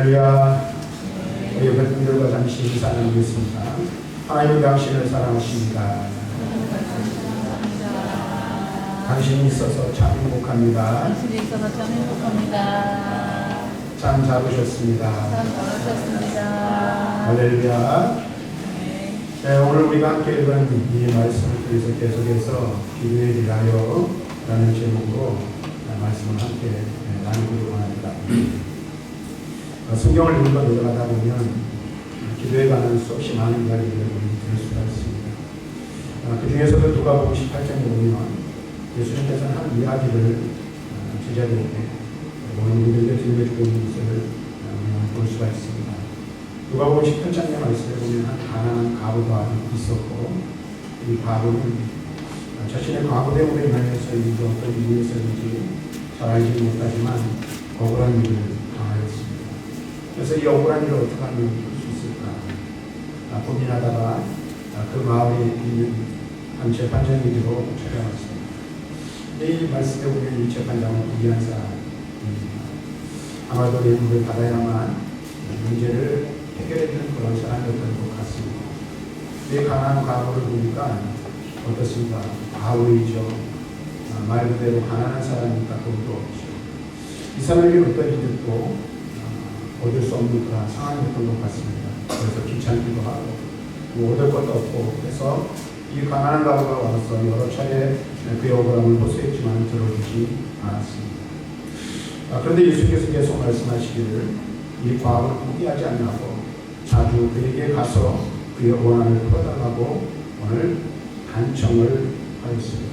할렐루야. 우리 여러분들과 잠시 인사 나누겠습니다. 하나님은 당신을 사랑하십니다. 당신이 있어서 참 행복합니다. 당신이 있어서 참 행복합니다. 참 잡으셨습니다. 참 잘하셨습니다. 할렐루야. 네, 오늘 우리가 함께 읽은 이 말씀을 통해서 계속해서 기도에 대하여 라는 제목으로 말씀을 함께 나누기를 원합니다. 성경을 읽고 내려가다 보면 기도에 관한 수없이 많은 이야기를 들을 수가 있습니다. 그 중에서도 누가복음 18장에 보면 예수님께서는 한 이야기를 제자들에게 모든 이들에게 들려주고 있는 것을 볼 수가 있습니다. 누가복음 18장의 말씀에 보면 한 가난한 과부가 있었고, 이 과부는 자신의 과부 때문에 인하여서 어떤 일이 있었는지 잘 알지 못하지만 억울한 일을 당하였습니다. 그래서 이 억울한 일을 어떻게 하면 풀 수 있을까 고민하다가 그 마을에 있는 한 재판장에게로 찾아왔습니다. 이 말씀에 보면 이 재판장은 부귀한 사람입니다. 아마도 예물을 받아야만 문제를 해결해주는 그런 사람이었던 것 같습니다. 이 가난한 과부를 보니까 어떻습니까? 과부이죠. 말 그대로 가난한 사람이니까 돈도 없죠. 이 사람에게는 어떤 일도 얻을 수 없는 그런 상황이었던 것 같습니다. 그래서 귀찮기도 하고 얻을 것도 없고 해서 이 가난한 과부가 와서 여러 차례 그의 억울함을 호소했지만 들어주지 않았습니다. 그런데 예수께서 계속 말씀하시기를 이 과부를 포기하지 않고 자주 그에게 가서 그의 원한을 풀어달라고 오늘 간청을 하였습니다.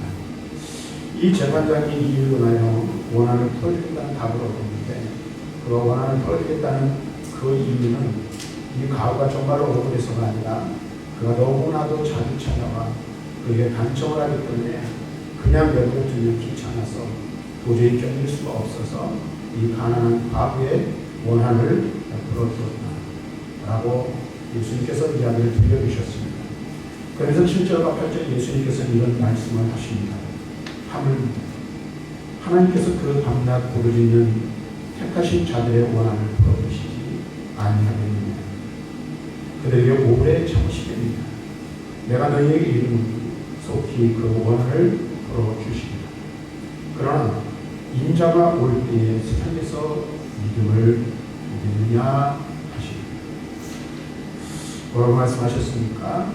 이 재판장이 이 일로 인하여 원한을 풀어주겠다는 답을 얻었는데 그 원한을 풀어주겠다는 그 이유는 이 과부가 정말로 억울해서가 아니라 그가 너무나도 자주 찾아와 그에게 간청을 하기 때문에 그냥 내버려두면 귀찮아서 도저히 견딜 수가 없어서 이 가난한 과부의 원한을 풀어주었다 라고 예수님께서 이야기를 들려주셨습니다. 그래서 7절과 8절 예수님께서는 이런 말씀을 하십니다. 하나님께서 그 밤낮 부르짖는 택하신 자들의 원한을 풀어주시지 아니하겠느냐. 그들에게 오래 참으시겠느냐. 내가 너희에게 이르노니 속히 그 원한을 풀어주시리라. 그러나 인자가 올 때에 세상에서 믿음을 얻느냐 하시리라. 뭐라고 말씀하셨습니까?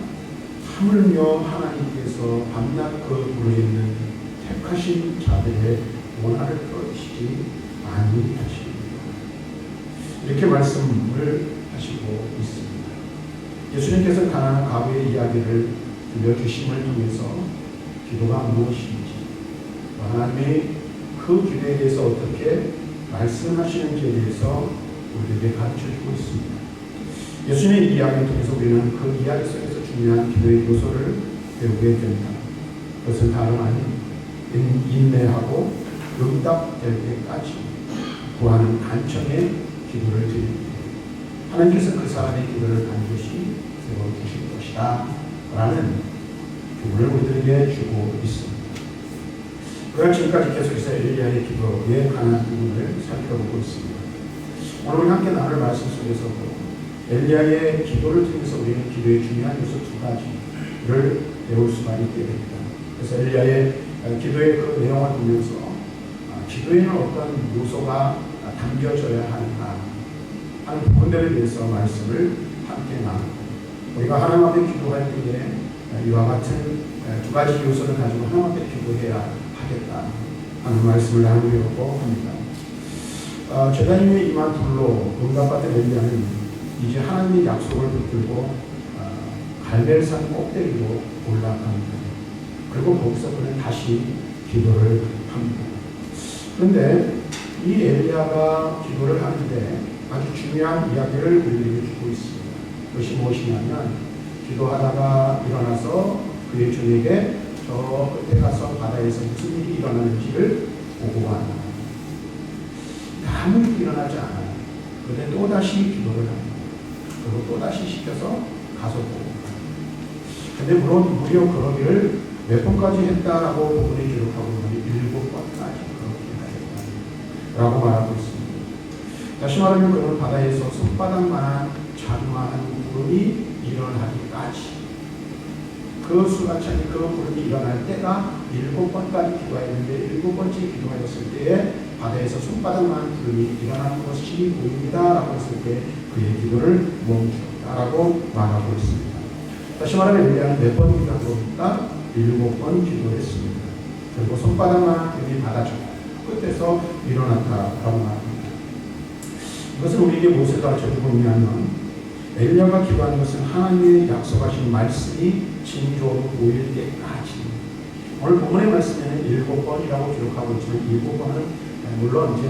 하물며 하나님께서 밤낮 그 부르짖는 택하신 자들의 원한을 풀어주시지 아니하시리라. 이렇게 말씀을 하시고 있습니다. 예수님께서 가난한 과부의 이야기를 들려주심을 통해서 기도가 무엇인지, 하나님이 그 기도에 대해서 어떻게 말씀하시는지에 대해서 우리에게 가르쳐주고 있습니다. 예수님의 이야기를 통해서 우리는 그 이야기 속에서 중요한 기도의 요소를 배우게 됩니다. 그것은 다름 아닌 인내하고 응답될 때까지 구하는 간청의 기도를 드립니다. 하나님께서 그 사람의 기도를 반드시 들어주실 것이다 라는 교훈을 우리들에게 주고 있습니다. 우리가 지금까지 계속해서 엘리야의 기도에 관한 부분을 살펴보고 있습니다. 오늘 우리 함께 나눌 말씀 속에서도 엘리야의 기도를 통해서 우리는 기도의 중요한 요소 두 가지를 배울 수가 있게 됩니다. 그래서 엘리야의 기도의 그 내용을 보면서 기도에는 어떤 요소가 담겨져야 하는가 하는 부분들에 대해서 말씀을 함께 나누고, 우리가 하나님 앞에 기도할 때에 이와 같은 두 가지 요소를 가지고 하나님 앞에 기도해야 하겠다 하는 말씀을 나누려고 합니다. 제자님의 임한 불로 응답받은 엘리야는 이제 하나님의 약속을 붙들고 갈멜산 꼭대기로 올라갑니다. 그리고 거기서 그는 다시 기도를 합니다. 그런데 이 엘리야가 기도를 하는데 아주 중요한 이야기를 우리에게 주고 있습니다. 그것이 무엇이냐면 기도하다가 일어나서 그의 주에게 저 끝에 가서 바다에서 무슨 일이 일어나는지를 보고하는, 아무 일이 일어나지 않아요. 그런데 또다시 기도를 합니다. 그리고 또다시 시켜서 가서 보고. 근데 물론 무려 그러기를 몇 번까지 했다라고 부분에 기록하고 있는데 7번까지 그렇게 하였다 라고 말하고 있습니다. 다시 말하면 그는 바다에서 손바닥만한 자그마한 구름이 일어나기까지, 그 수가창이 그 구름이 일어날 때가 7번까지 기도하였는데 7번째 기도하였을 때에 바다에서 손바닥만한 구름이 일어나는 것이 보입니다 라고 했을 때 그의 기도를 멈추었다라고 말하고 있습니다. 다시 말하면 엘리야는 몇 번 기도합니까? 7번 기도했습니다. 그리고 손바닥만한 구름이 바다 끝에서 일어났다라고 말합니다. 이것은 우리에게 무엇을 가르쳐주고 보냐면, 엘리야가 기도하는 것은 하나님의 약속하신 말씀이 징조로 보일 때까지. 오늘 본문의 말씀에는 7번이라고 기록하고 있지만 7번은 물론 이제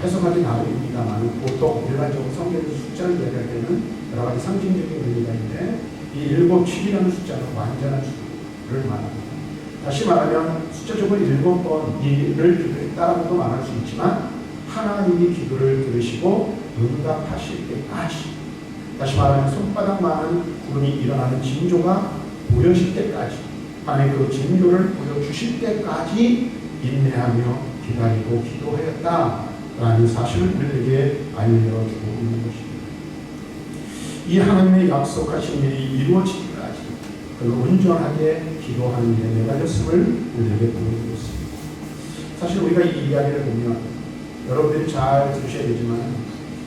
해석하기 나름입니다만, 보통 일반적으로 성경에서 숫자를 이야기할 때는 여러 가지 상징적인 의미가 있는데, 이 7이라는 숫자는 완전한 수를 말합니다. 다시 말하면 숫자적으로 7번을 기도했다라고도 말할 수 있지만, 하나님이 기도를 들으시고 응답하실 때까지, 다시 말하면 손바닥만한 구름이 일어나는 징조가 보여질 때까지, 하나님 그 징조를 보여주실 때까지 인내하며 기다리고 기도하였다라는 사실을 우리에게 알려주고 있는 것입니다. 이 하나님의 약속하신 일이 이루어지기까지 그리고 온전하게 기도하는 일에 매달렸음을 우리에게 보여주고 있습니다. 사실 우리가 이 이야기를 보면 여러분들이 잘 들으셔야 되지만,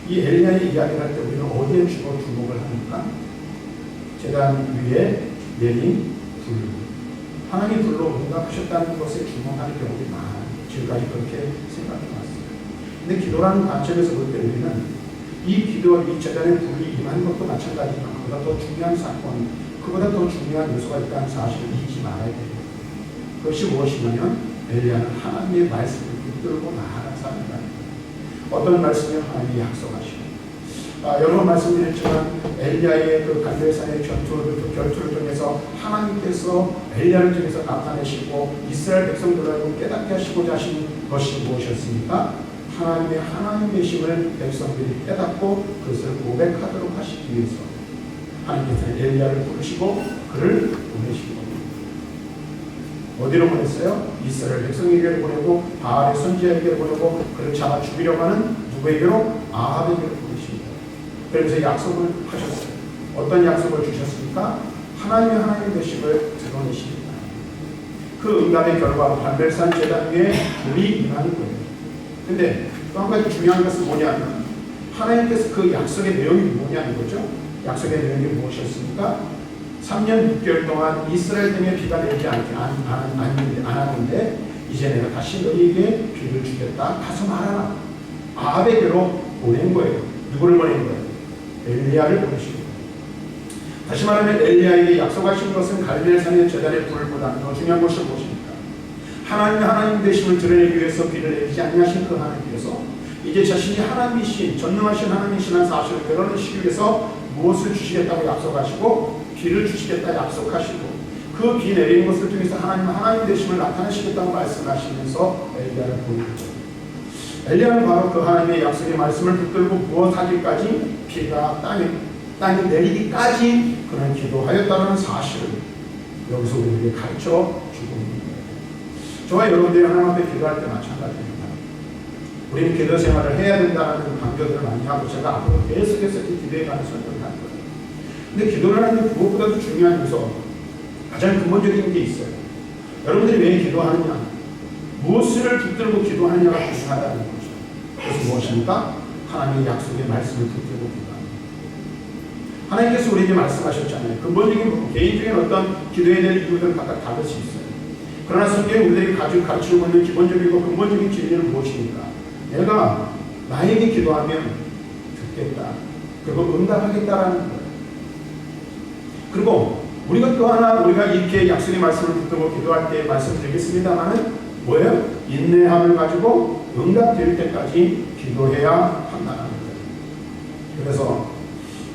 이 엘리야의 이야기를 할 때 우리는 어디에 주로 주목을 합니까? 제단 위에 내린 불, 하나님이 불로 응답하셨다는 것에 주목하는 경우가 많아요. 지금까지 그렇게 생각해 왔어요. 근데 기도라는 관점에서 볼 때 우리는 이 기도, 이 제단에 불이 임하는 것도 마찬가지지만 그보다 더 중요한 사건, 그보다 더 중요한 요소가 있다는 사실을 잊지 말아야 돼요. 그것이 무엇이냐면 엘리야는 하나님의 말씀을 붙들고 나아간 사람이다. 어떤 말씀이요? 하나님이 약속하시고, 여러 번 말씀드렸지만 엘리야의 그 갈멜산의 결투를 통해서 하나님께서 엘리야를 통해서 나타내시고 이스라엘 백성들을 깨닫게 하시고자 하신 것이 무엇이었습니까? 하나님의 하나님 되심을 백성들이 깨닫고 그것을 고백하도록 하시기 위해서 하나님께서 엘리야를 부르시고 그를 보내시고, 어디로 보냈어요? 이스라엘 백성에게 보내고 바알의 선지자에게 보내고 그를 잡아 죽이려고 하는 누구에게로? 아합에게로 보내십니다. 그래서 약속을 하셨어요. 어떤 약속을 주셨습니까? 하나님의 하나님 되심을 드러내십니다. 그 응답의 결과로 갈멜산 제단 위에 불이 임하는 거예요. 근데 또 한 가지 중요한 것은 뭐냐면, 하나님께서 그 약속의 내용이 뭐냐는 거죠. 약속의 내용이 무엇이었습니까? 3년 6개월 동안 이스라엘 등에 비가 내리지 않았는데 이제 내가 다시 너희에게 비를 주겠다. 가서 말하라. 아합에게로 보낸 거예요. 누구를 보낸 거예요? 엘리야를 보내신 거예요. 다시 말하면 엘리야에게 약속하신 것은 갈멜산의 제단의 불보다 더 중요한 것이 무엇입니까? 하나님 되심을 드러내기 위해서 비를 내리지 아니하신 그 하나님께서 이제 자신이 하나님이신, 전능하신 하나님이시라는 사실을 드러내시기 위해서 무엇을 주시겠다고 약속하시고 비를 주시겠다 약속하시고 그 비 내리는 것을 통해서 하나님 되심을 나타내시겠다고 말씀하시면서 엘리야를 보내는 거예요. 엘리야는 바로 그 하나님의 약속의 말씀을 붙들고 무엇하기까지, 비가 땅에 내리기까지 그는 기도하였다는 사실을 여기서 우리에게 가르쳐 주고 있는 거예요. 저와 여러분들이 하나님 앞에 기도할 때 마찬가지입니다. 우리는 기도 생활을 해야 된다는 강조들을 많이 하고 제가 앞으로 계속해서 기도에 관한 설명을 할 거예요. 근데 기도를 하는 무엇보다도 중요한 요소, 가장 근본적인 게 있어요. 여러분들이 왜 기도하느냐, 무엇을 붙들고 기도하느냐가 중요하다는 거죠. 그래서 무엇입니까? 하나님의 약속의 말씀을 붙들고 기도합니다. 하나님께서 우리에게 말씀하셨잖아요. 근본적인 개인적인 어떤 기도에 대한 이유들은 각각 다를 수 있어요. 그러나 성경에 우리들이 가르치고 있는 기본적이고 근본적인 진리는 무엇입니까? 내가 나에게 기도하면 듣겠다. 그리고 응답하겠다라는 거예요. 그리고 우리가 또 하나, 우리가 이렇게 약속의 말씀을 붙들고 기도할 때 말씀드리겠습니다만은 뭐예요? 인내함을 가지고 응답될 때까지 기도해야 한다는 거예요. 그래서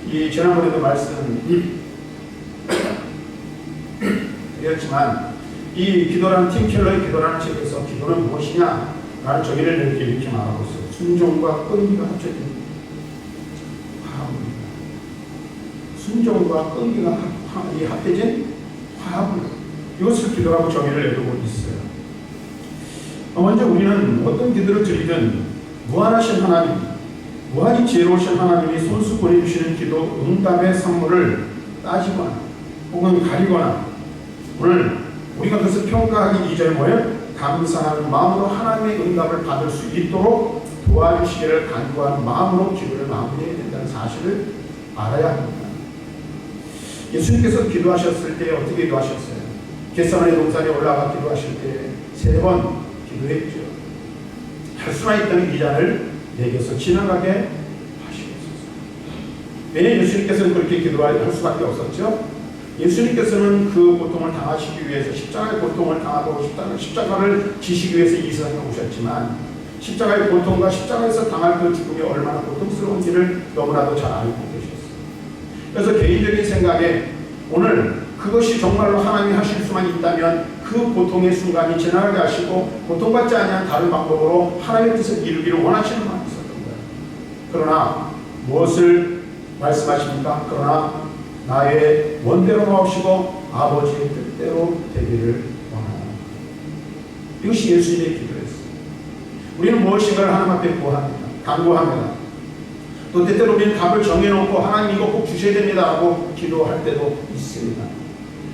이 지난번에도 말씀드렸지만 이 기도라는 팀 켈러의 기도라는 책에서 기도는 무엇이냐 라는 정의를 이렇게 말하고 있어요. 순종과 끈기가 합쳐진 화합입니다. 순종과 끈기가 합해진 화합을, 이것을 기도라고 정의를 내리고 있어요. 먼저 우리는 어떤 기도를 드리든 무한하신 하나님, 무한히 지혜로우신 하나님이 손수 보내주시는 기도 응답의 선물을 따지거나 혹은 가리거나 오늘 우리가 그것을 평가하기 이전에 뭐예요? 감사하는 마음으로 하나님의 응답을 받을 수 있도록 도와주시기를 간구하는 마음으로 기도를 마무리해야 된다는 사실을 알아야 합니다. 예수님께서 기도하셨을 때 어떻게 기도하셨어요? 겟세마네 동산에 올라가 기도하실 때 3번 기도했죠. 할 수만 있다면 이 잔을 내게서 지나가게 하시옵소서. 왜냐하면 예수님께서는 그렇게 기도할 수밖에 없었죠. 예수님께서는 그 고통을 당하시기 위해서 십자가의 고통을 당하고 십자가를 지시기 위해서 이 세상에 오셨지만 십자가의 고통과 십자가에서 당할 그 죽음이 얼마나 고통스러운지를 너무나도 잘 알고 계셨어요. 그래서 개인적인 생각에 오늘 그것이 정말로 하나님이 하실 수만 있다면 그 고통의 순간이 지나가게 하시고 고통받지 아니한 다른 방법으로 하나님의 뜻을 이루기를 원하시는 마음이 있었던 거예요. 그러나 무엇을 말씀하십니까? 그러나 나의 원대로 마옵시고 아버지의 뜻대로 되기를 원하노라. 이것이 예수님의 기도였어요. 우리는 무엇인가를 하나님 앞에 구합니다. 간구합니다. 또 때때로 우리는 답을 정해놓고 하나님 이거 꼭 주셔야 됩니다 하고 기도할 때도 있습니다.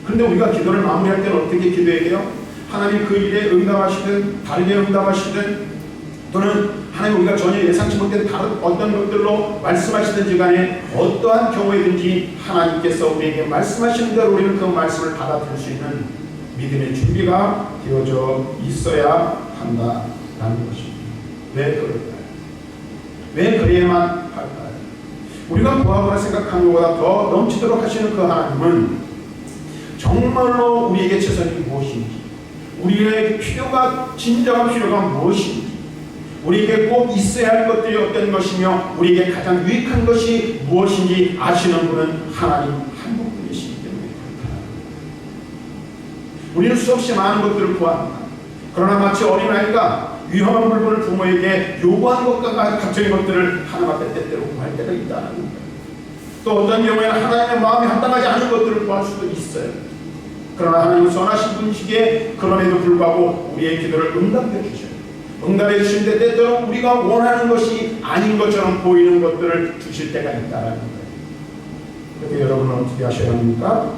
그런데 우리가 기도를 마무리할 때는 어떻게 기도해야 돼요? 하나님 그 일에 응답하시든 다르게 응답하시든 또는 하나님 우리가 전혀 예상치 못한 다른 어떤 것들로 말씀하시든지 간에 어떠한 경우에든지 하나님께서 우리에게 말씀하시는 대로 우리는 그 말씀을 받아들일 수 있는 믿음의 준비가 되어져 있어야 한다라는 것입니다. 왜 그럴까요? 왜 그래야만 할까요? 우리가 구하거나 생각하는 것보다 더 넘치도록 하시는 그 하나님은 정말로 우리에게 최선이 무엇인지 우리의 필요가 진정한 필요가 무엇인지 우리에게 꼭 있어야 할 것들이 어떤 것이며 우리에게 가장 유익한 것이 무엇인지 아시는 분은 하나님 한 분이시기 때문에 그렇다. 우리는 수없이 많은 것들을 구합니다. 그러나 마치 어린아이가 위험한 물건을 부모에게 요구한 것과 같은 것들을 하나님 앞에 때때로 구할 때가 있다는 거예요. 또 어떤 경우에는 하나님의 마음에 합당하지 않은 것들을 구할 수도 있어요. 그러나 하나님은 선하신 분이시기에 그럼에도 불구하고 우리의 기도를 응답해 주셔요. 응답해 주시는데 때때로 우리가 원하는 것이 아닌 것처럼 보이는 것들을 주실 때가 있다는 거예요. 그렇게 여러분은 어떻게 하셔야 합니까?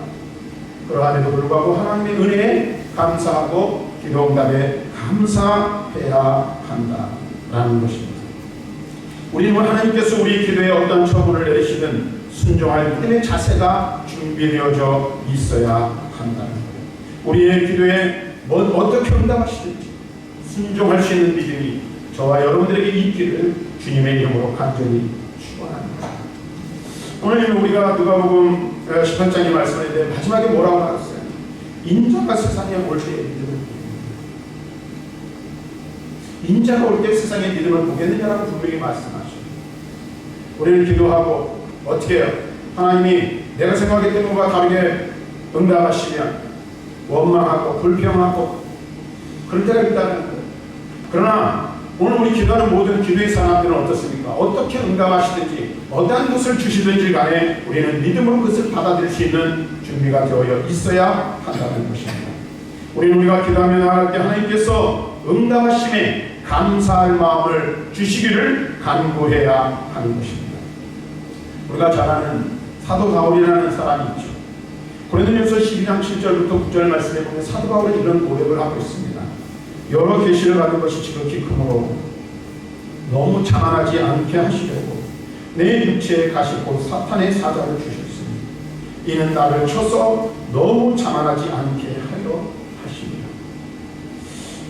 그러함에도 불구하고 하나님의 은혜에 감사하고 기도 응답에 감사해야 한다라는 것입니다. 우리는 하나님께서 우리 기도에 어떤 처분을 내리시든 순종할 믿음의 자세가 준비되어져 있어야 한다는 거예요. 우리의 기도에 어떻게 응답하시든지 순종할 수 있는 믿음이 저와 여러분들에게 있기를 주님의 이름으로 간절히 축원합니다. 오늘 우리가 누가복음 18장의 말씀에 대해 마지막에 뭐라고 말했어요? 인자가 세상에 올 때의 믿음을 인자가 올 때 세상의 믿음을 보겠느냐라고 분명히 말씀하셔요. 우리는 기도하고 어떻게 해요? 하나님이 내가 생각했던 것과 다르게 응답하시면 원망하고 불평하고 그럴 때가 있다는 거예요. 그러나 오늘 우리 기도하는 모든 기도의 사람들은 어떻습니까? 어떻게 응답하시든지 어떠한 것을 주시든지 간에 우리는 믿음으로 그것을 받아들일 수 있는 준비가 되어 있어야 한다는 것입니다. 우리가 기도하며 나갈 때 하나님께서 응답하심에 감사할 마음을 주시기를 간구해야 하는 것입니다. 우리가 잘 아는 사도 바울이라는 사람이 있죠. 고린도전서 12장 7절부터 9절 말씀에 보면 사도 바울은 이런 고백을 하고 있습니다. 여러 계시를 받은 것이 지극히 크므로 너무 자만하지 않게 하시려고 내 육체에 가시고 사탄의 사자를 주셨으니 이는 나를 쳐서 너무 자만하지 않게 하려 하십니다.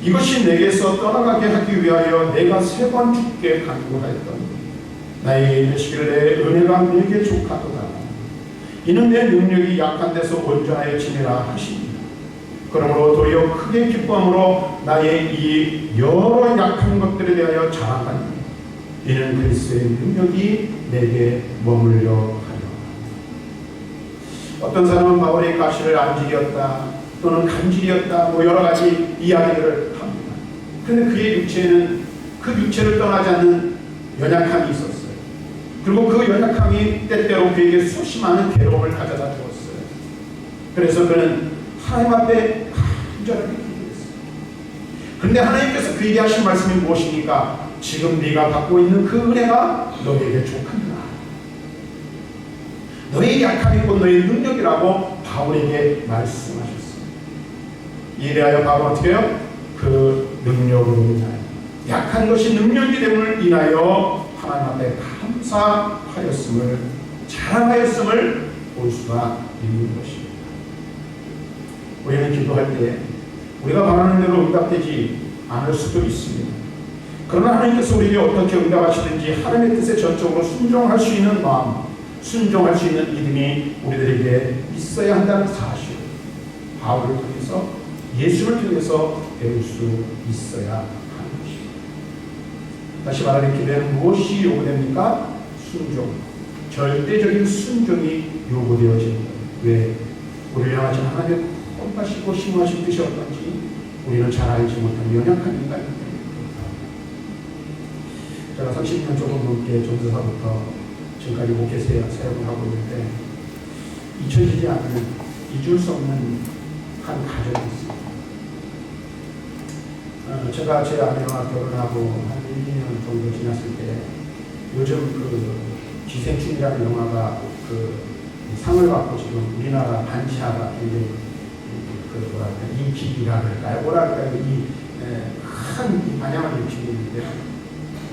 이것이 내게서 떠나가게 하기 위하여 내가 3번 주께 간구하였던 나에게 이르시기를 내 은혜가 내게 족하도다. 이는 내 능력이 약한 데서 온전하여 지내라 하십니다. 그러므로 도리어 크게 기뻐함으로 나의 이 여러 약한 것들에 대하여 자랑하니 이는 그리스도의 능력이 내게 머물려 하려. 어떤 사람은 바울의 가시를 안직이었다 또는 간질이었다 뭐 여러 가지 이야기들을 합니다. 그런데 그의 육체에는 그 육체를 떠나지 않는 연약함이 있었어요. 그리고 그 연약함이 때때로 그에게 수없이 많은 괴로움을 가져다 주었어요. 그래서 그는 하나님 앞에 간절하게 기도했어요. 그런데 하나님께서 그에게 하신 말씀이 무엇입니까? 지금 네가 받고 있는 그 은혜가 너에게 족한다. 너의 약함이 곧 너의 능력이라고 바울에게 말씀하셨습니다. 이에 대하여 바울은 어떻게 해요? 그 능력으로 인하여, 약한 것이 능력이 됨을 인하여 하나님 앞에 감사하였음을, 자랑하였음을 볼 수가 있는 것입니다. 우리는 기도할 때 우리가 바라는 대로 응답되지 않을 수도 있습니다. 그러나 하나님께서 우리에게 어떻게 응답하시는지 하나님의 뜻에 전적으로 순종할 수 있는 마음, 순종할 수 있는 믿음이 우리들에게 있어야 한다는 사실, 바울을 통해서, 예수를 통해서 배울 수 있어야 하는 것입니다. 다시 말하면 기도에는 무엇이 요구됩니까? 순종, 절대적인 순종이 요구되어집니다. 왜? 우리를 향하신 하나님의 험하시고 심오하신 뜻이 어떤지 우리는 잘 알지 못한 연약한 인간이기 때문입니다. 제가 30년 조금 넘게 전도사부터 지금까지 목회 사역을 하고 있는데 잊혀지지 않는, 잊을 수 없는 한 가정이 있습니다. 제가 제 아내와 결혼하고 한 1, 2년 정도 지났을 때 요즘 그 기생충이라는 영화가 그 상을 받고 지금 우리나라 반지하가 굉장히 그 뭐랄까 인기라 그럴까요? 뭐랄까요? 큰 반향을 일으키고 있는데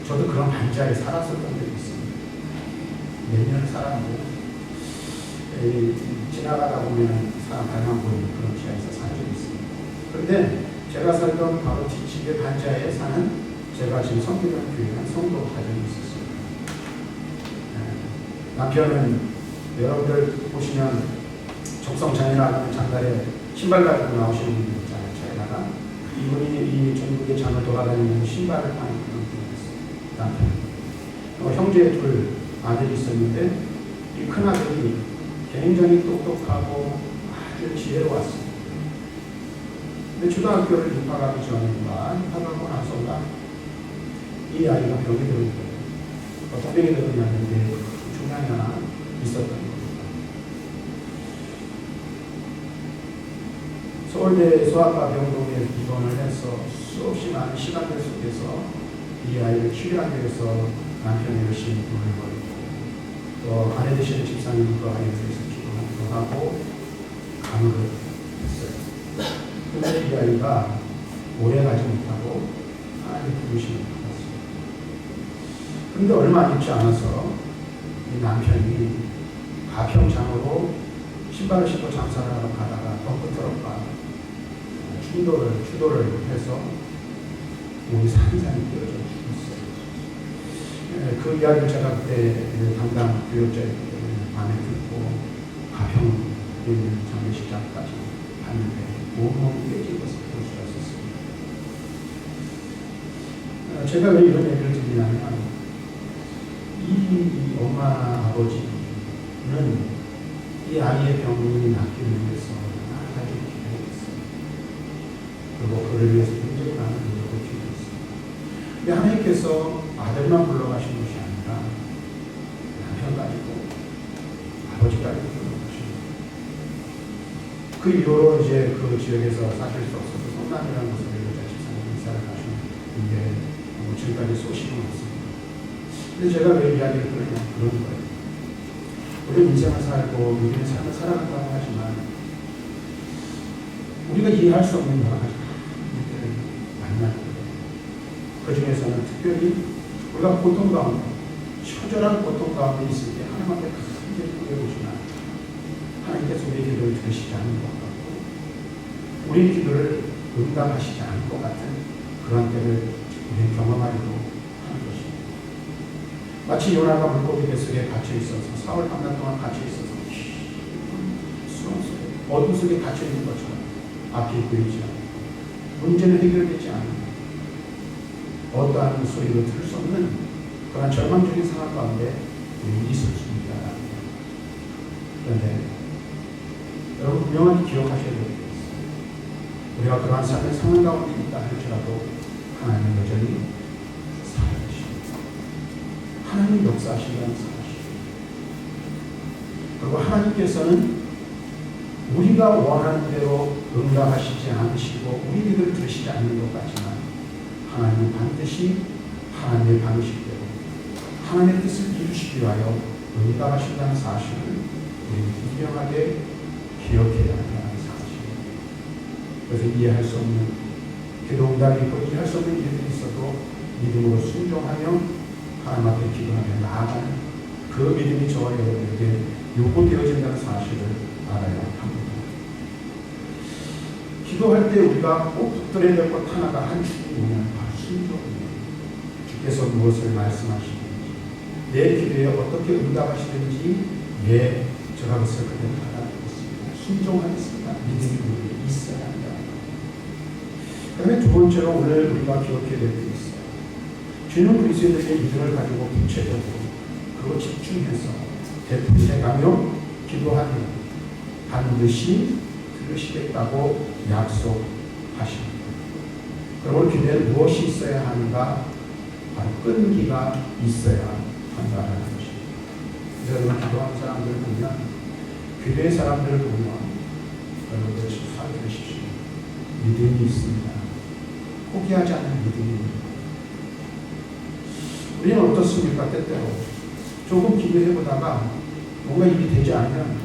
저도 그런 반지하에 살았었던 적이 있습니다. 몇 년 살았는데 지나가다 보면 사람 발만 보이는 그런 지하에서 산 적이 있습니다. 그런데 제가 살던 바로 뒷집의 반지하에 사는 제가 지금 성교관 교회한 성도 가정이 있었어요. 남편은 여러분들 보시면 적성장애나 장날에 신발 가지고 나오시는 분들 있잖아요. 차에다가 이분이 이 전국의 장을 돌아다니는 신발을 파는 그런 분이었어요. 남편. 형제 둘 아들이 있었는데 이 큰 아들이 굉장히 똑똑하고 아주 지혜로웠습니다. 근데 초등학교를 입학하기 전인가 입학하고 나서가 이 아이가 병이 들은 거예요. 어떤 병이 들었냐는데 중량이 하나 있었던 겁니다. 서울대 소아과 병동에 입원을 해서 수없이 많은 시간들 속에서 이 아이를 치료하기 위해서 남편이 열심히 돈을 벌고 또 아내 되시는 집사님도 아이를 위해서 기도하기도 하고 간호를 했어요. 그런데 이 아이가 오래 가지 못하고 하나님의 부르심을 받았어요. 그런데 얼마 있지 않아서 이 남편이 가평장으로 신발을 신고 장사를 하러 가다가 벙커트럭과 추돌을 해서 몸이 산산이 뛰어져 죽었어요. 그 이야기를 제가 그때 담당 교육자였기 때문에 밤에 듣고 가평에 있는 장례식장까지 갔는데 몸이 깨진 것을 볼 수가 있었습니다. 제가 왜 이런 얘기를 드리냐면 이 엄마 아버지는 이 아이의 병이 낫기를 위해서 여러 가지 기도했어요. 그리고 그를 위해서 굉장히 많은 노력을 기도했어요. 근데 하나님께서 아들만 불러가신 것이 아니라 남편까지도 아버지까지도 불러가신 거예요. 그 이후로 이제 그 지역에서 사실 수 없어서 성남이라는 곳에 여자 집사님 이사를 가셨는데 지금까지 소식이 없습니다. 근데 제가 왜 이야기를 그러냐 그런 거예요. 우리 인생을 살고 우리의 삶을 살아간다고 하지만 우리가 이해할 수 없는 여러 가지 문제를 만날 거예요. 그 중에서는 특별히 우리가 고통 가운데, 처절한 고통 가운데 있을 때 하나님 앞에 크게 구해보지만 하나님께서 우리의 기도를 들으시지 않는 것 같고 우리의 기도를 응답하시지 않을 것 같은 그런 때를 우리는 경험하기도 하는 것입니다. 마치 요나가 물고기 뱃속에 갇혀 있어서 사흘 밤낮 동안 갇혀 있어서 수렁 속에 어둠 속에 갇혀 있는 것처럼 앞이 보이지 않고 문제는 해결되지 않는 어떠한 소리도 들을 수 없는 그런 절망적인 상황 가운데 우리는 있을 수 있다. 그런데 여러분 분명하게 기억하셔야 되겠습니다. 우리가 그러한 삶의 상황 가운데 있다 할지라도 하나님은 여전히 살아계십니다. 하나님 역사하신다는 사실. 그리고 하나님께서는 우리가 원하는 대로 응답하시지 않으시고 우리 기도를 들으시지 않는 것 같지만 하나님은 반드시 하나님의 방식대로 하나님의 뜻을 이루시기 위하여 응답하신다는 사실을 우리는 분명하게 기억해야 한다는 사실입니다. 그래서 이해할 수 없는 기도 응답이 있고 이해할 수 없는 일들이 있어도 믿음으로 순종하며 하나님 앞에 기도하며 나아가는 그 믿음이 저와 여러분에게 요구되어진다는 사실을 알아야 합니다. 기도할 때 우리가 꼭 붙들어야 될 것 하나가 한 축이 뭐냐면 바로 순종입니다. 주께서 무엇을 말씀하시는지 내 기도에 어떻게 응답하시는지 제가 그것을 그대로 받아들이겠습니다. 순종하겠습니다. 믿음이 우리에게 있어야 한다. 그 다음에 두 번째로 오늘 우리가 기억해야 될 게 있어요. 주는 그리스도인들의 믿음을 가지고 구체적으로 그거 집중해서 되풀이해가며 기도하며 반드시 들으시겠다고 약속하십니다. 그러므로 기도에 무엇이 있어야 하는가? 바로 끈기가 있어야 한다는 것입니다. 그래서 여러분 기도하는 사람들을 보면 기도의 사람들을 보면 여러분들 잘 들으십시오. 믿음이 있습니다. 포기하지 않는 믿음입니다. 우리는 어떻습니까? 때때로 조금 기도해보다가 뭔가 일이 되지 않으면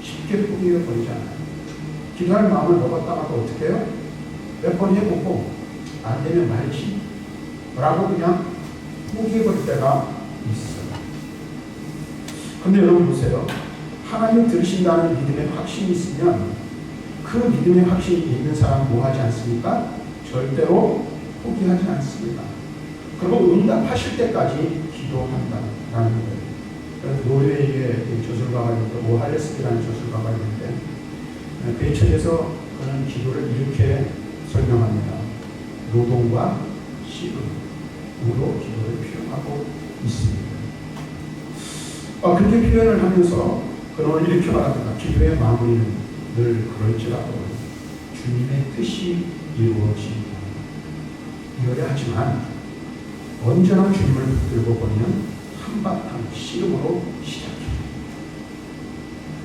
쉽게 포기해버리잖아요. 기도할 마음을 먹었다가 또 어떻게 해요? 몇 번 해보고 안 되면 말지 라고 그냥 포기해버릴 때가 있어요. 근데 여러분 보세요. 하나님 들으신다는 믿음의 확신이 있으면 그 믿음의 확신이 있는 사람은 뭐 하지 않습니까? 절대로 포기하지 않습니다. 그리고 응답하실 때까지 기도한다라는 거예요. 그래서 노르웨이의 저술가가 있는데 오할레스키라는 저술가가 있는데 그의 책에서 그는 기도를 이렇게 설명합니다. 노동과 씨름으로 기도를 표현하고 있습니다. 그렇게 표현을 하면서 그는 이렇게 말합니다. 기도의 마무리는 늘 그럴지라도 주님의 뜻이 이루어집니다. 이어야 하지만 언제나 주님을 붙들고 보면 한바탕 씨름으로 시작해요.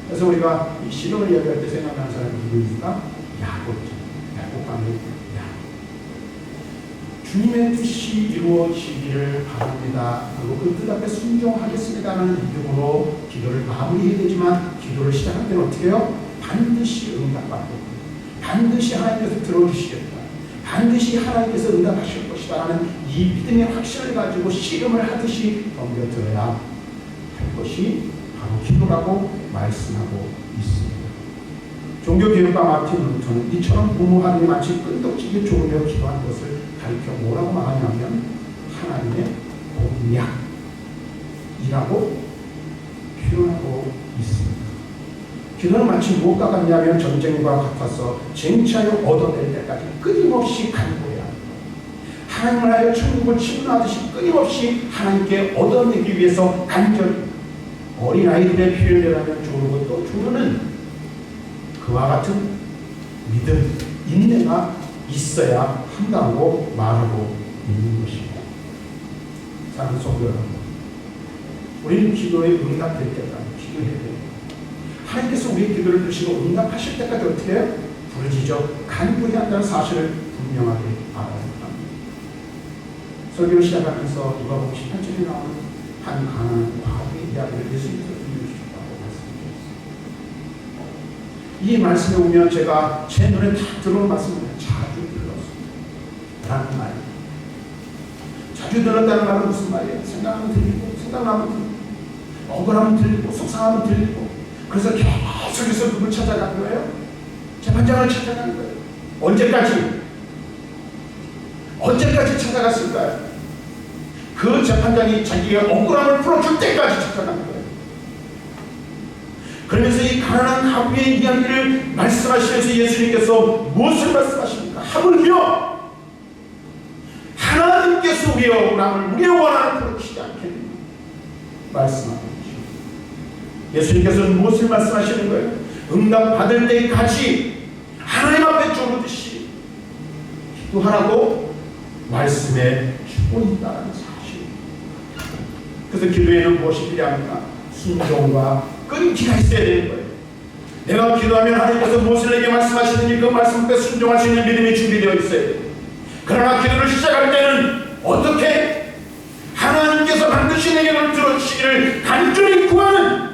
그래서 우리가 이 씨름을 이야기할 때 생각나는 사람이 누구입니까? 야곱이죠. 야곱강의 야곱. 주님의 뜻이 이루어지기를 바랍니다. 그리고 그 뜻 앞에 순종하겠습니다라는 믿음으로 기도를 마무리해야 되지만 기도를 시작할 때는 어떻게 해요? 반드시 응답받고 반드시 하나님께서 들어주시겠다. 반드시 하나님께서 응답하실 것이다라는 이 믿음의 확신을 가지고 씨름을 하듯이 덤벼들어야 할 것이 바로 기도라고 말씀하고 있습니다. 종교개혁가 마틴 루터는 이처럼 무모하게 마치 끈덕지게 조르며 기도한 것을 가리켜 뭐라고 말하냐면 하나님의 공약이라고 표현하고 있습니다. 기도는 마치 무엇과 같냐면 전쟁과 같아서 쟁취하여 얻어낼 때까지 끊임없이 간구해야 합니다. 하나님을 하여 천국을 침노하듯이 끊임없이 하나님께 얻어내기 위해서 간절히 어린아이들의 표현이라면 조르고 또 조르는 그와 같은 믿음, 인내가 있어야 한다고 말하고 있는 것입니다. 사랑하는 성도 여러분, 우리는 기도에 응답될 때까지 기도해야 돼요. 하나님께서 우리의 기도를 들으시고 응답하실 때까지 어떻게 해요? 부르짖어 간구해야 한다는 사실을 분명하게 알아야 합니다. 설교를 시작하면서 누가복음 18절에 나오는 한 가난한 과부의 이야기를 예수님께서 들려주셨다고 말씀드렸습니다. 이 말씀에 오면 제가 제 눈에 탁 들어온 말씀을 자주 들었습니다. 라는 말이에요. 자주 들었다는 말은 무슨 말이에요? 생각하면 들리고 생각나면 들리고 억울하면 들리고 속상하면 들리고 그래서 계속해서 누굴 찾아간 거예요? 재판장을 찾아간 거예요. 언제까지 찾아갔을까요? 그 재판장이 자기의 억울함을 풀어줄 때까지 찾아간 거예요. 그러면서 이 가난한 가부의 이야기를 말씀하시면서 예수님께서 무엇을 말씀하십니까? 하물며 하나님께서 우리의 억울함을 우리의 원한을 풀어주시지 않겠느냐 말씀하고 계십니다. 예수님께서는 무엇을 말씀하시는 거예요? 응답 받을 때까지 하나님 앞에 조르듯이 기도하라고 말씀해 주고 있다는 사실입니다. 그래서 기도에는 무엇이 필요합니까? 순종과 끈기가 있어야 되는 거예요. 내가 기도하면 하나님께서 무엇을 내게 말씀하시는지 그 말씀 앞에 순종할 수 있는 믿음이 준비되어 있어야 돼요. 그러나 기도를 시작할 때는 어떻게? 이루어주시기를 간절히 구하는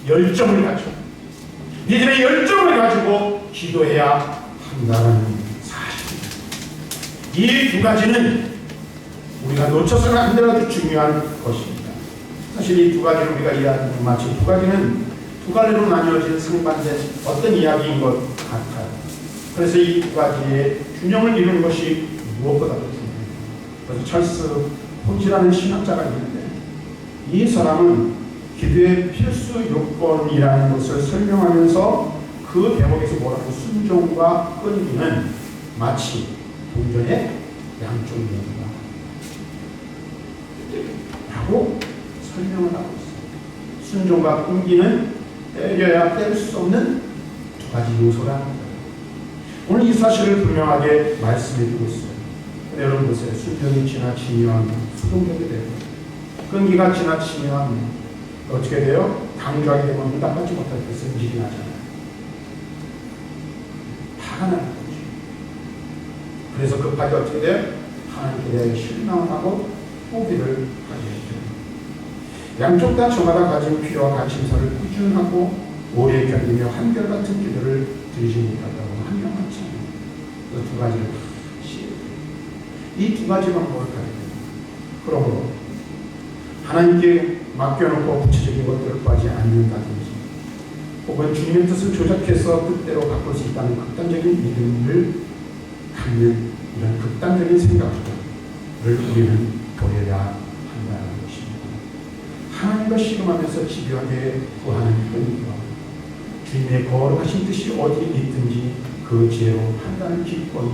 열정을 가지고, 믿음의 열정을 가지고 기도해야 한다는 사실입니다. 이 두 가지는 우리가 놓쳐서는 안 되는 아주 중요한 것입니다. 사실 이 두 가지를 우리가 이해하는 마치 두 가지는 두 갈래로 나뉘어진 상반된 어떤 이야기인 것 같아요. 그래서 이 두 가지의 균형을 이루는 것이 무엇보다도 중요해요. 그래서 찰스 포지라는 신학자가 있는데, 이 사람은 기도의 필수 요건이라는 것을 설명하면서 그 대목에서 뭐라고, 순종과 끈기는 마치 동전의 양쪽이다 라고 설명을 하고 있어요. 순종과 끈기는 때려야 뗄 수 없는 두 가지 요소라는 거예요. 오늘 이 사실을 분명하게 말씀해 주고 있어요. 여러분 보세요. 순종이 지나치면 수동적이 되고, 끈기가 지나치면 어떻게 돼요? 강조하게 되면 응답받지 못할 때 승질이 나잖아요. 화가 나는 거죠. 그래서 급하게 어떻게 돼요? 하나님께 대해 실망을 하고 포기를 하게 되죠. 양쪽 다 저마다 가진 필요와 가침서를 꾸준하고 오래 견디며 한결같은 기도를 드리지 못한다고 한 명만치 그 두 가지를 이 두 가지 방법을 가야 됩니다. 그러므로 하나님께 맡겨놓고 구체적인 것들을 구하지 않는다든지, 혹은 주님의 뜻을 조작해서 뜻대로 바꿀 수 있다는 극단적인 믿음을 갖는 이런 극단적인 생각들을 우리는 버려야 한다는 것입니다. 하나님과 씨름하면서 집요하게 구하는 끈기와 주님의 거룩하신 뜻이 어디에 있든지 그 지혜로 판단을 기꺼이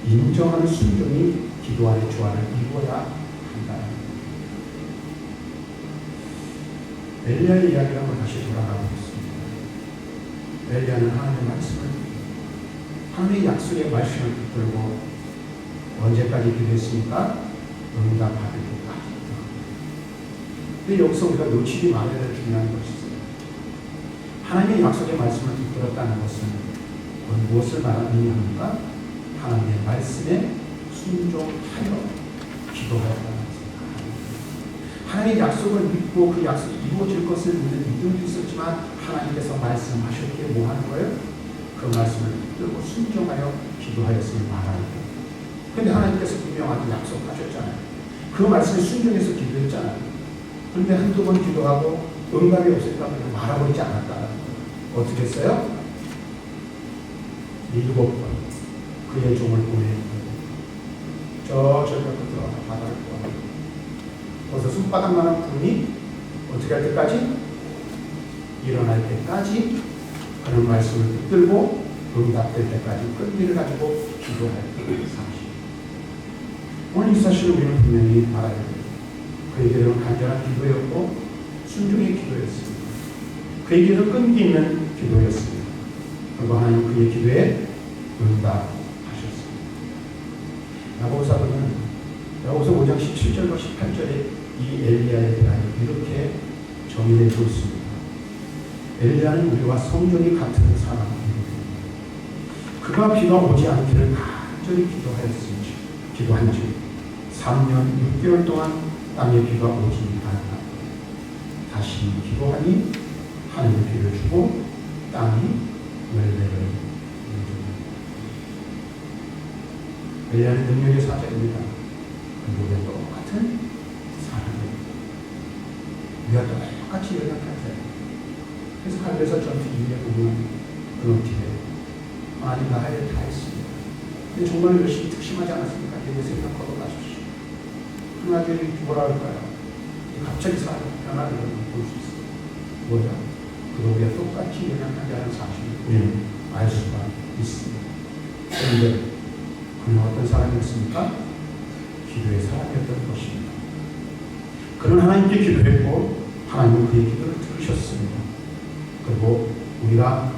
인정하는 순종이 기도 안의 조화를 이루어야 한다. 엘리야의 이야기를 한번 다시 돌아가 보겠습니다. 엘리야는 하나님의 말씀을, 하나님의 약속의 말씀을 붙들고 언제까지 기도했습니까? 응답받을 때까지. 근데 여기서 우리가 놓치지 말아야 될 중요한 것이 있어요. 하나님의 약속의 말씀을 붙들었다는 것은 무엇을 말하느냐 합니까? 하나님의 말씀에 순종하여 기도하였다는 것입니다. 하나님의 약속을 믿고 그 약속이 이루어질 것을 믿는 믿음도 있었지만, 하나님께서 말씀하셨기에 뭐 하는 거예요? 그 말씀을 붙들고 순종하여 기도하였음을 말하는 거예요. 그런데 하나님께서 분명하게 약속하셨잖아요. 그 말씀에 순종해서 기도했잖아요. 그런데 한두 번 기도하고 응답이 없으니까 그냥 말아버리지 않았다는 거예요. 어떻게 했어요? 7번 그의 종을 보내고 저 절벽 끝으로 바다를 보아요. 거기서 손바닥만한 구름이 어떻게 할 때까지? 일어날 때까지 그런 말씀을 붙들고 응답될 때까지 끈기를 가지고 기도할 사실. 오늘 이 사실을 우리는 분명히 알아야 됩니다. 그에게는 간절한 기도였고 순종의 기도였습니다. 그에게는 끈기 있는 기도였습니다. 그리고 하나님 그의 기도에 응답하셨습니다. 야고보서는 야고보서 5장 17절과 18절에 이 엘리야에 대하여 이렇게 정의되고 있습니다. 엘리야는 우리와 성전이 같은 사람입니다. 그가 비가 오지 않기를 간절히 기도한즉 3년 6개월 동안 땅에 비가 오지 않았다. 다시 기도하니 하늘이 비를 주고 땅이 열매를 엘리야는 능력의 사자입니다. 우리가 똑같은 사람입니다. 우리가 똑같이 연약한 그래서 갈레서 전투 이후에 보면 그렇게 하나님 나라에 다 했습니다. 근데 정말 열심히 특심하지 않았습니까? 내 생각 걸어가십시오. 하나님이 뭐라 할까요? 갑자기 사람 변화를 볼 수 있어요. 뭐야? 그도 우리가 똑같이 연약하다는 사실을 우리는 알 수가 있습니다. 그런데 그는 어떤 사람이었습니까? 기도의 사람이었던 것입니다. 그는 하나님께 기도했고 하나님은 그의 기도를 들으셨습니다. 그리고 우리가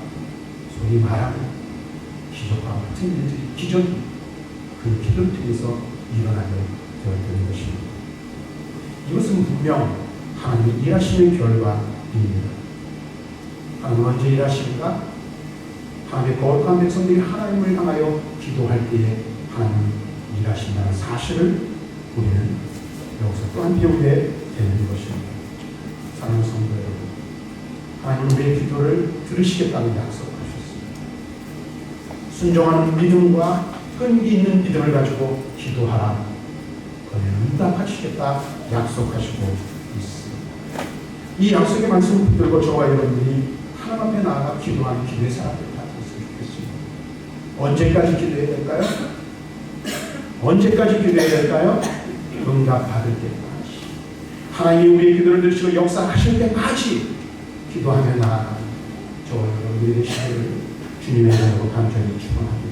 소위 말하는 기적과 같은 일들이 기적이 그 기도를 통해서 일어나게 되었던 것입니다. 이것은 분명 하나님이 일하시는 결과입니다. 하나님은 언제 일하십니까? 하나님의 거룩한 백성들이 하나님을 향하여 기도할 때에 하나님이 일하신다는 사실을 우리는 여기서 또한 배우게 되는 것입니다. 사랑하는 성도 여러분, 하나님은 우리의 기도를 들으시겠다고 약속하셨습니다. 순종하는 믿음과 끈기 있는 믿음을 가지고 기도하라. 그러면 응답하시겠다 약속하시고 있습니다. 이 약속의 말씀을 붙들고 저와 여러분들이 하나님 앞에 나아가 기도하는 기도의 사람들 다 됐으면 좋겠습니다. 언제까지 기도해야 될까요? 언제까지 기도해야 될까요? 응답받을 때까지. 하나님이 우리의 기도를 들으시고 역사하실 때까지 기도하며 나아가는 저와 여러분들의 시대를 주님의 이름으로 간절히 축원합니다.